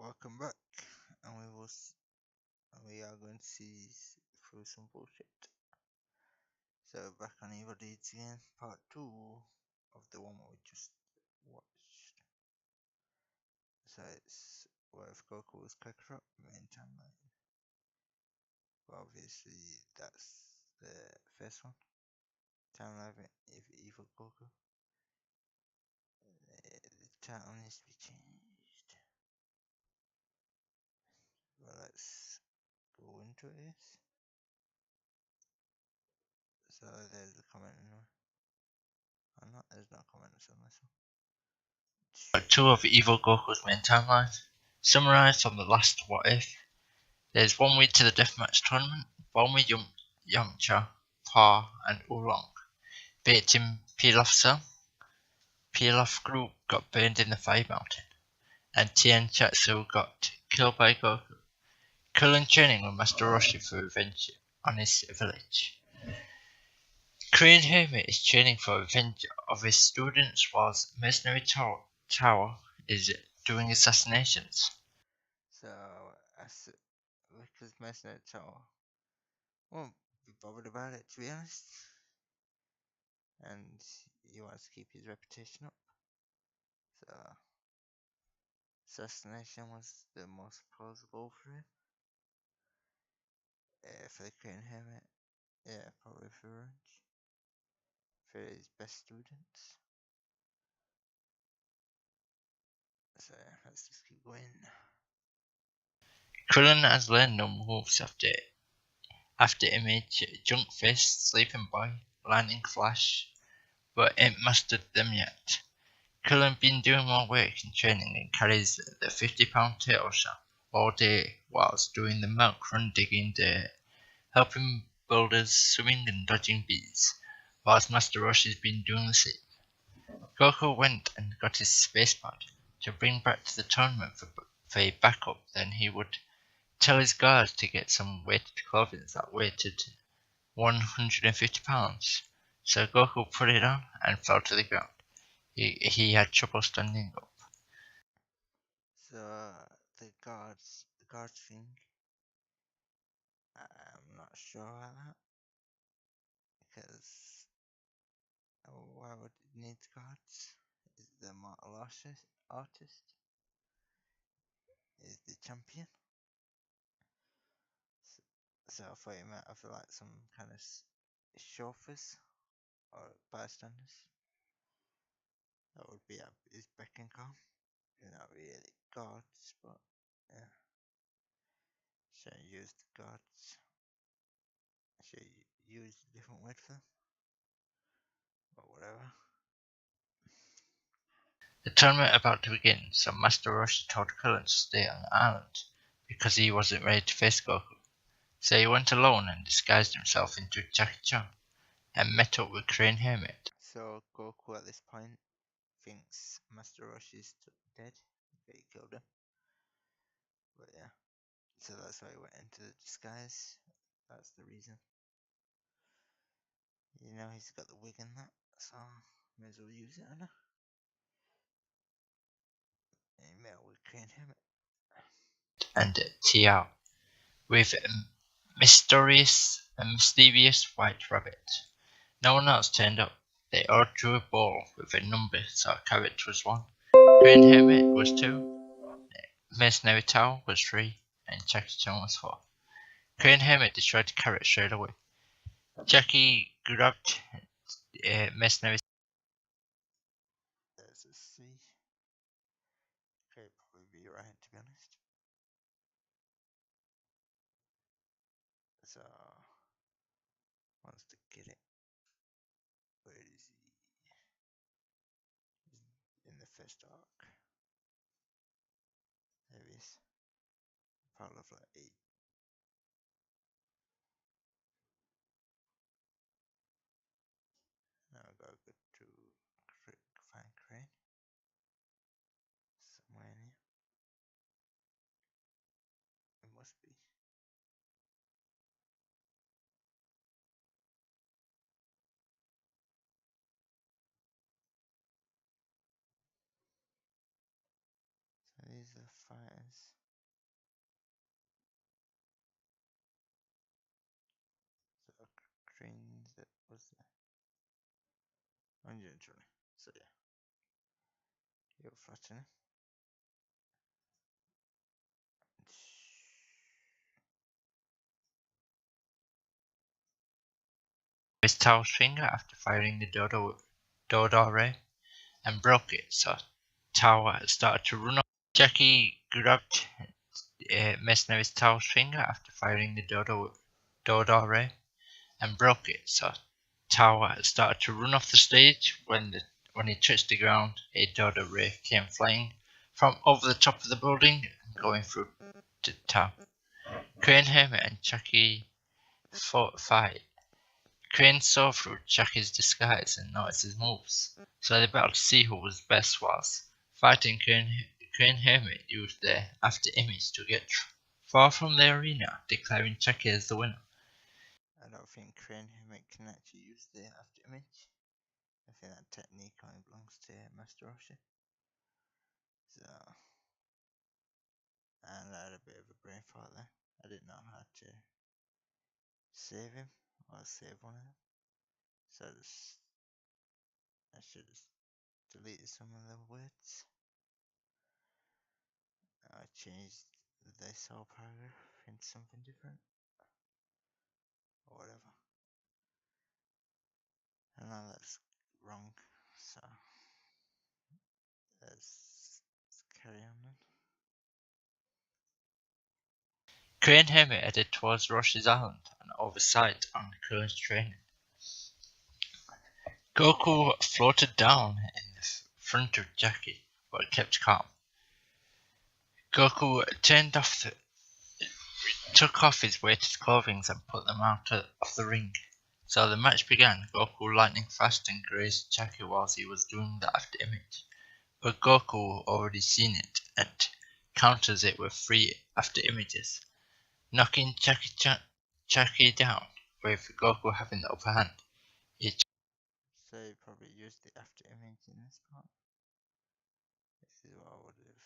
Welcome back, and we are going to see through some bullshit. So back on Evil-Deedz again, part 2 of the one we just watched. So it's what if Goku was Kakarot main timeline. Well, obviously that's the first one. Timeline if Evil-Goku. The title needs to be changed. Well, let's go into this. So there's the comment anyway. Oh, no, there's no comments on this one. Part 2 of Evil-Goku's main timeline. Summarised from the last What If. There's 1 week to the deathmatch tournament, 1 week Yamcha, Pa, and Oolong beating Pilaf's cell. Pilaf group got burned in the Fire Mountain, and Tien Chatsu got killed by Goku. Krillin training with Master Roshi for revenge on his village. Korean Hermit is training for revenge of his students whilst Mercenary Tower is doing assassinations. So, because Mercenary Tower won't be bothered about it, to be honest. And he wants to keep his reputation up. So, assassination was the most plausible for him. For the Korean Hermit, yeah, probably for revenge. For his best students. So, let's just keep going. Krillin has learned no moves after Image, Junk Fist, Sleeping Boy, Lightning Flash, but ain't mastered them yet. Krillin been doing more work in training and carries the 50-pound turtle shell all day whilst doing the milk run digging dirt, helping builders swimming and dodging bees, whilst Master Roshi's been doing the same. Goku went and got his space pod to bring back to the tournament for a backup, then he would tell his guards to get some weighted clothing that weighted 150 pounds. So Goku put it on and fell to the ground. He had trouble standing up. So, the guards thing, I'm not sure about that. Because, why would it need guards? Is the martial artist? Is the champion? So I thought you might have like some kind of chauffeurs or bystanders. That would be at his beck and call. You're not really guards, but yeah. Should I use the guards? Should I use a different word for them? Or whatever. The tournament about to begin, so Master Roshi told Krillin to stay on the island because he wasn't ready to face Goku. So he went alone and disguised himself into Jackie Chan and met up with Crane Hermit. So Goku at this point thinks Master Roshi's dead. But he killed him. But yeah. So that's why he went into the disguise. That's the reason. You know he's got the wig and that, so may as well use it, I know. And he met with Crane Hermit. And Tiao with a mysterious white rabbit. No one else turned up. They all drew a ball with a number, so Carrot was 1, Crane Hermit was 2, Mercenary Tower was 3, and Jackie Chan was 4. Crane Hermit destroyed the Carrot straight away. Jackie grabbed Mercenary. There's a C. Could probably be right, to be honest. So, wants to get it. Where is he? He's in the first arc. There he is. Part of like 8. Now I gotta go to find Crane. Somewhere in here. It must be. So these are the fighters. So Cranes, that was 120. So yeah, you're flattening. His tail finger after firing the Dodo ray and broke it, so Tao started to run off. Jackie grabbed Mesner's tail finger after firing the Dodo ray and broke it, so Tao started to run off the stage. When he touched the ground, a Dodo ray came flying from over the top of the building, going through to Tao. Crane, Hermit, and Jackie fought a fight. Crane saw through Jackie's disguise and noticed his moves, so they battled to see who was best whilst fighting. Crane Hermit used their after image to get far from the arena, declaring Jackie as the winner. I don't think Crane Hermit can actually use the after image. I think that technique only belongs to Master Roshi. So, and I had a bit of a brain fart there. I didn't know how to save him or save one of them. So I should have deleted some of the words. I changed this whole paragraph into something different. Or whatever. And now that's wrong. So let's carry on then. Crane Hermit headed towards Roshi's island and oversight on Kurn's training. Goku floated down in the front of Jackie, but kept calm. Goku took off his weighted clothing and put them out of the ring. So the match began. Goku lightning fast and grazed Jackie whilst he was doing the after image. But Goku already seen it and counters it with 3 after images, knocking Jackie down, with Goku having the upper hand. So you probably used the after image in this part. This is what I would have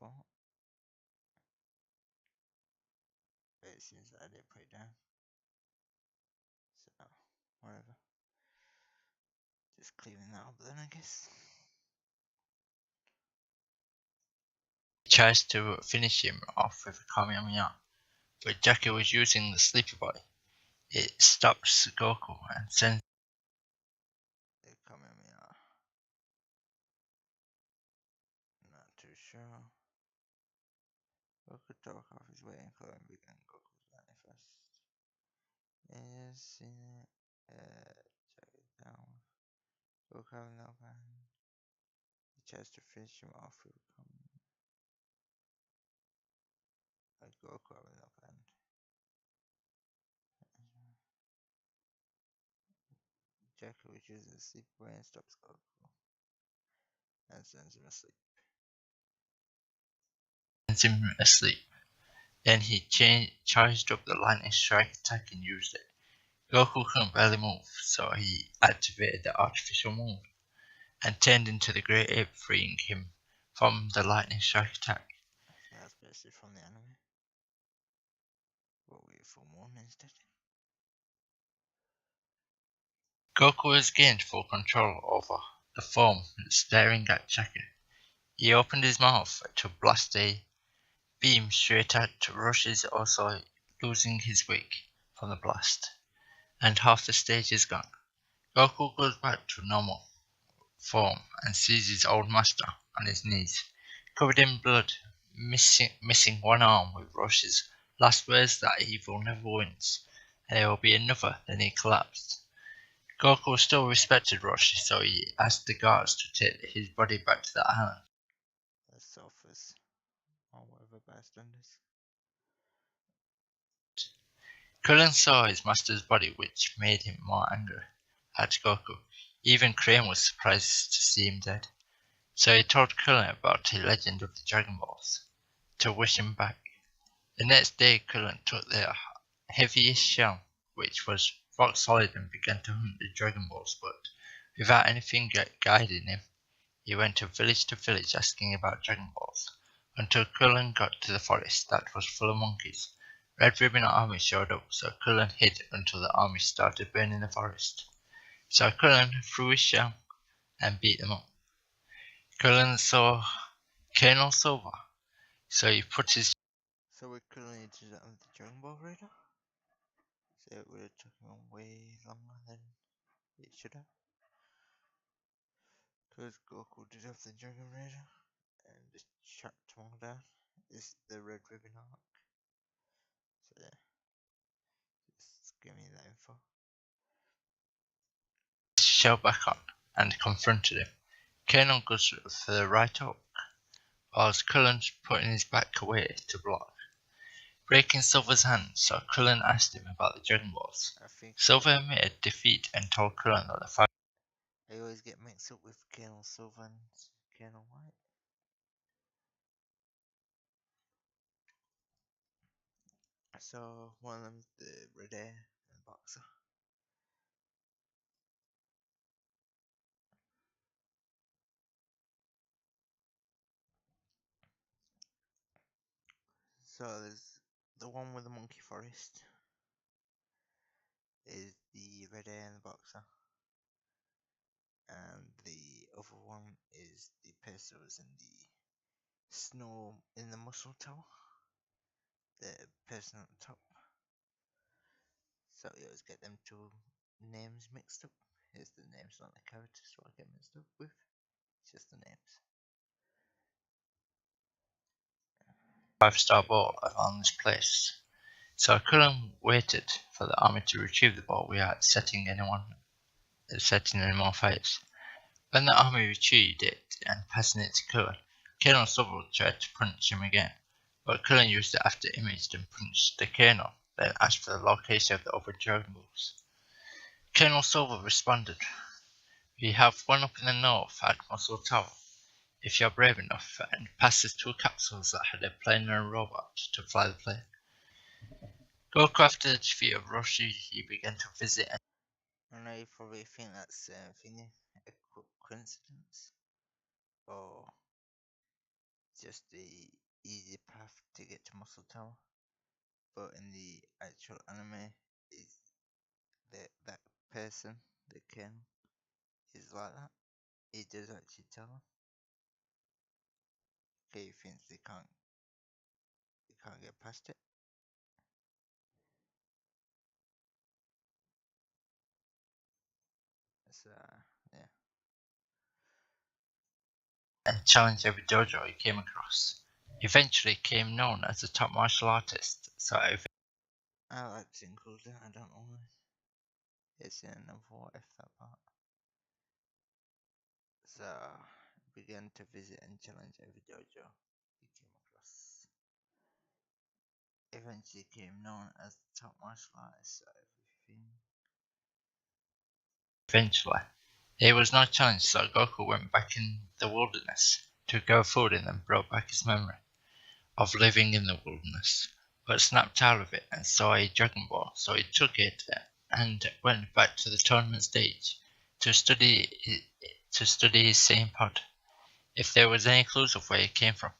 thought. But it seems that I didn't put it down. So, whatever. Just cleaning that up then, I guess. Tries to finish him off with a Kamehameha, but Jackie was using the Sleepy Boy. It stops Goku and sends They come at me. Not too sure. Goku took off his weight and clothing began Goku's lightning fast. Yes, seen it. Check it down. Goku having no hand. He tries to finish him off with Goku having no hand. Jackie was using the sleep boy and stops Goku and sends him asleep. him asleep. Then he charged up the lightning strike attack and used it. Goku couldn't barely move, so he activated the artificial move and turned into the Great Ape, freeing him from the lightning strike attack. I think that's basically from the anime. But wait for one instead. Goku has gained full control over the form staring at Jackie. He opened his mouth to blast a beam straight at Roshi's, also losing his wig from the blast, and half the stage is gone. Goku goes back to normal form and sees his old master on his knees, covered in blood, missing one arm, with Roshi's last words that evil never wins, and there will be another. Then he collapsed. Goku still respected Roshi, so he asked the guards to take his body back to the island. The sofas or whatever bystanders. Krillin saw his master's body, which made him more angry at Goku. Even Crane was surprised to see him dead. So he told Krillin about the legend of the Dragon Balls, to wish him back. The next day Krillin took the heaviest shell, which was rock solid, and began to hunt the Dragon Balls, but without anything guiding him. He went to village asking about Dragon Balls, until Krillin got to the forest that was full of monkeys. Red Ribbon Army showed up, so Krillin hid until the army started burning the forest. So Krillin threw his shell and beat them up. Krillin saw Colonel Silver, so he put his So we couldn't do that with the Dragon Ball Raider. So it would have taken way longer than it should have. Because Goku did have the Dragon Raider and just shut them all down. Is the Red Ribbon arc. So yeah, just give me that info. shell back on and confronted him. Colonel goes for the right hook, whilst Krillin putting his back away to block, breaking Silver's hand, so Krillin asked him about the Dragon Balls. I think Silver admitted defeat and told Krillin that the fight I always get mixed up with Colonel Silver and Colonel White. So one of them's the Red Air and Boxer. So there's the one with the Monkey Forest is the Red Air and the Boxer. And the other one is the Pesos and the Snow in the Muscle Tower. The person at the top. So you always get them two names mixed up. Here's the names, not the characters, so I get mixed up with. It's just the names. 5-star ball around this place. So Krillin waited for the army to retrieve the ball without setting any more fires. When the army retrieved it and passing it to Krillin, Colonel Silver tried to punch him again, but Krillin used the after image and punched the Colonel, then asked for the location of the other Dragon Balls. Colonel Silver responded, "We have one up in the north at Muscle Tower, if you're brave enough, and passes two capsules that had a plane and a robot to fly the plane." Goku, after the defeat of Roshi, he began to visit and I know you probably think that's thingy, a coincidence, or just the easy path to get to Muscle Tower. But in the actual anime, is that person, the Ken, is like that. He does actually tell them. Okay, he thinks they can't get past it. So yeah. challenged every dojo he came across. Eventually became known as the top martial artist, so I like to include that, I don't know why. It's in another What-if that part. So began to visit and challenge every dojo he came across. Eventually became known as the top martial artist of everything. eventually he was not challenged, so Goku went back in the wilderness, took our food and then brought back his memory of living in the wilderness, but snapped out of it and saw a Dragon Ball, so he took it and went back to the tournament stage to study his same pod, if there was any clues of where it came from.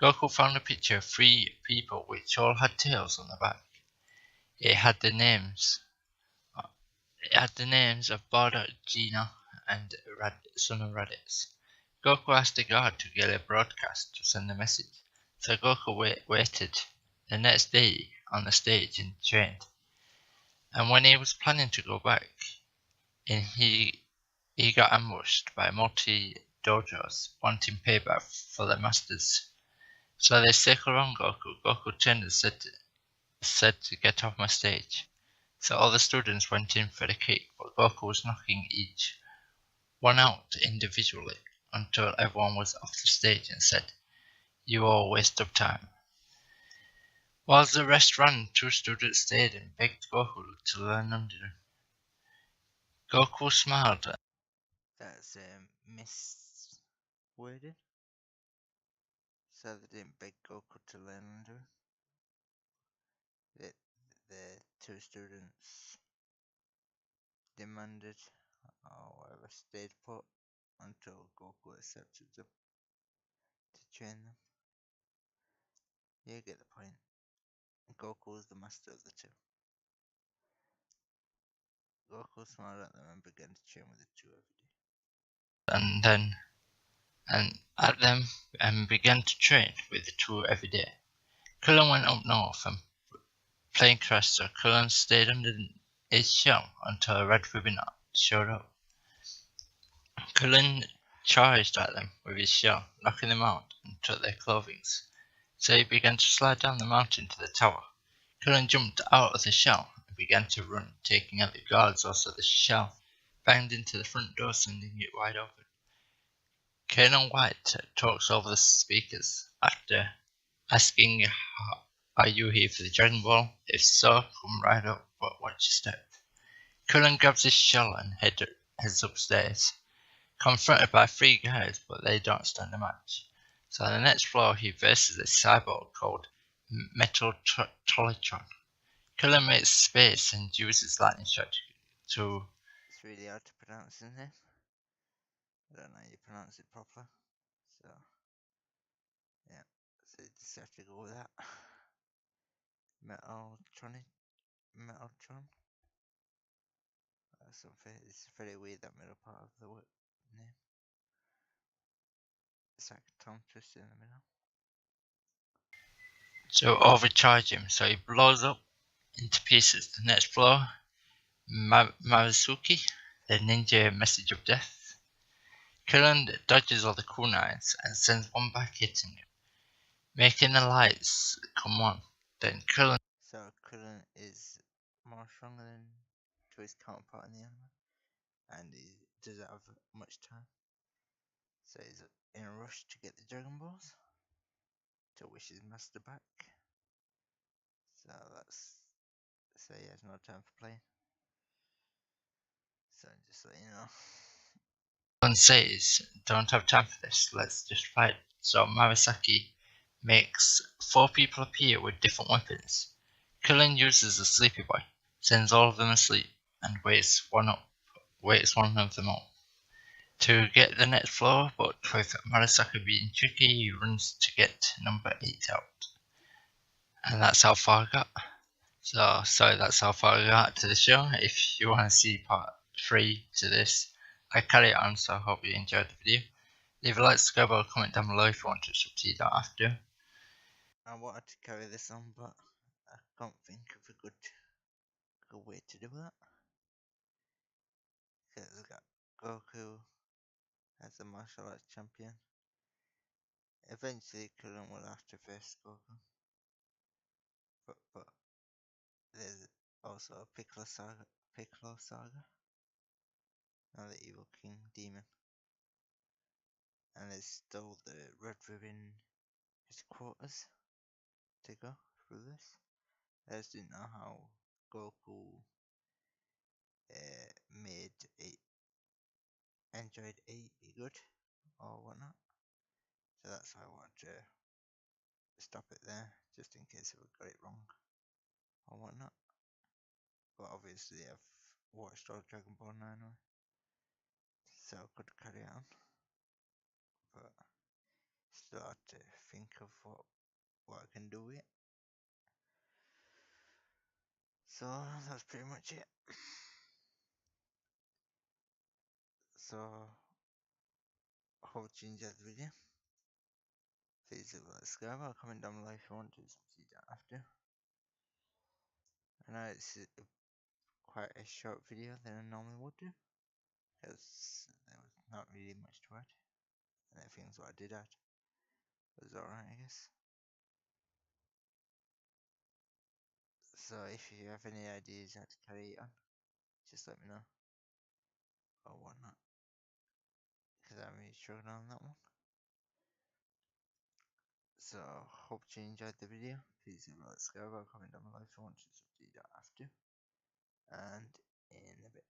Goku found a picture of three people which all had tails on the back. It had the names of Bardock, Gina, and son of Raditz. Goku asked the guard to get a broadcast to send a message, so Goku waited the next day on the stage and trained. And when he was planning to go back, he got ambushed by multi-dojos wanting payback for their masters. So they circled around Goku. Goku turned and said to get off my stage. So all the students went in for the kick, but Goku was knocking each one out individually until everyone was off the stage and said, "You all waste of time." While the rest ran, two students stayed and begged Goku to learn under them. Goku smiled. That's misworded. So they didn't beg Goku to learn under. The, the two students demanded or whatever stayed put until Goku accepted them to train them. You get the point. Goku is the master of the two. Goku smiled at them and began to train with the two every day. And at them and began to train with the two every day. Krillin went up north and plane crashed, so Krillin stayed under his shell until a red ribbon showed up. Krillin charged at them with his shell, knocking them out and took their clothing. So he began to slide down the mountain to the tower. Krillin jumped out of the shell and began to run, taking out the guards. Also, the shell banged into the front door, sending it wide open. Colonel White talks over the speakers after asking, "Are you here for the Dragon Ball? If so, come right up, but watch your step." Krillin grabs his shell and heads upstairs, confronted by three guys, but they don't stand a match. So on the next floor, he versus a cyborg called Metal Trollitron. Krillin makes space and uses lightning shot to. It's really hard to pronounce his name. I don't know how you pronounce it properly. So, yeah. So you just have to go with that. Metaltron. It's very weird, that middle part of the name. It's like a tongue twist in the middle. To overcharge him, so he blows up into pieces. The next floor, Marizuki, the ninja message of death. Krillin dodges all the kunais and sends one back hitting him, making the lights come on. Then Krillin. So Krillin is more stronger than to his counterpart in the anime, and he doesn't have much time. So he's in a rush to get the Dragon Balls to wish his master back. So he has no time for playing. So just let you know. Says, "Don't have time for this, let's just fight." So Marasaki makes 4 people appear with different weapons. Krillin uses a sleepy boy, sends all of them asleep, and wakes one of them up. To get the next floor, but with Marasaki being tricky, he runs to get number 8 out. And that's how far I got. So that's how far I got to the show. If you want to see part 3 to this, I carry it on, so I hope you enjoyed the video. Leave a like, subscribe, or comment down below if you want to succeed that after. I wanted to carry this on, but I can't think of a good way to do that. Because I got Goku as the martial arts champion. Eventually, Krillin will have to face Goku. But there's also a Piccolo Saga. Now the Evil King Demon. And there's still the Red Ribbon headquarters to go through this. I just didn't know how Goku made Android 8 be good or whatnot. So that's why I wanted to stop it there, just in case if I got it wrong or whatnot. But obviously I've watched all Dragon Ball 9, so I could carry on. But still have to think of what I can do with it. So that's pretty much it. So hope you enjoyed the video. Please leave a like, subscribe, or comment down below if you want to see that after. I know it's quite a short video than I normally would do, because there was not really much to add, and the things what I did add was alright, I guess. So if you have any ideas how to carry it on, just let me know or whatnot, because I'm really struggling on that one. So hope you enjoyed the video. Please leave a like, subscribe, or comment down below if you want to see that after. And in a bit.